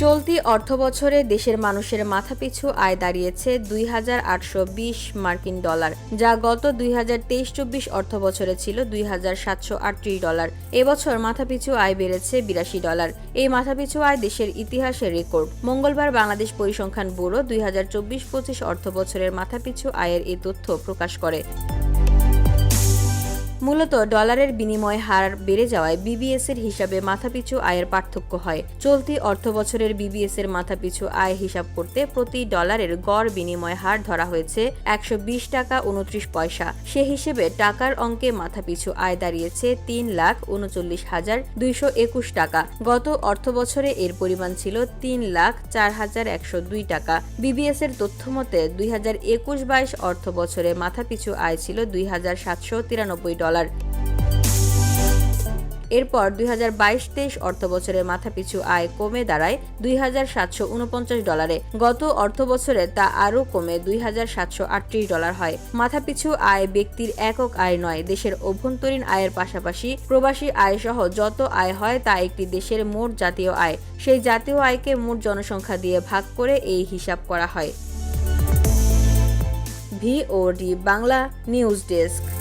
চলতি অর্থবছরে দেশের মানুষের মাথাপিছু আয় দাঁড়িয়েছে ২,৮২০ মার্কিন ডলার, যা গত ২০২৩-২৪ অর্থবছরে ছিল ২,৭৩৮ ডলার। এবছর মাথাপিছু আয় বেড়েছে ৮২ ডলার। এই মাথাপিছু আয় দেশের ইতিহাসের রেকর্ড। মঙ্গলবার বাংলাদেশ পরিসংখ্যান ব্যুরো ২০২৪-২৫ অর্থবছরের মাথাপিছু আয়ের এই তথ্য প্রকাশ করে। মূলত ডলারের বিনিময় হার বেড়ে যাওয়ায় বিবিএস-এর হিসাবে মাথাপিছু আয়ের পার্থক্য হয়। চলতি অর্থবছরের বিবিএস-এর মাথাপিছু আয় হিসাব করতে প্রতি ডলারের গড় বিনিময় হার ধরা হয়েছে ১২০ টাকা ২৯ পয়সা। সে হিসেবে টাকার অঙ্কে মাথাপিছু আয় দাঁড়িয়েছে ৩,৩৯,২২১ টাকা। গত অর্থবছরে এর পরিমাণ ছিল ৩,০৪,১০২ টাকা। বিবিএস-এর তথ্যমতে ২০২১-২২ অর্থবছরে মাথাপিছু আয় ছিল ২,৭৯৩ ডলার। এরপর ২০২২-২৩ অর্থবছরের মাথাপিছু আয় কমে দাঁড়ায় ২,৭৪৯ ডলারে। গত অর্থবছরে তা আরও কমে ২,৭৩৮ ডলার হয়। মাথাপিছু আয় ব্যক্তির একক আয় নয়, দেশের অভ্যন্তরীণ আয়ের পাশাপাশি প্রবাসী আয় সহ যত আয় হয় তা একটি দেশের মোট জাতীয় আয়। সেই জাতীয় আয়কে মোট জনসংখ্যা দিয়ে ভাগ করে এই হিসাব করা হয়। VOD Bangla news desk.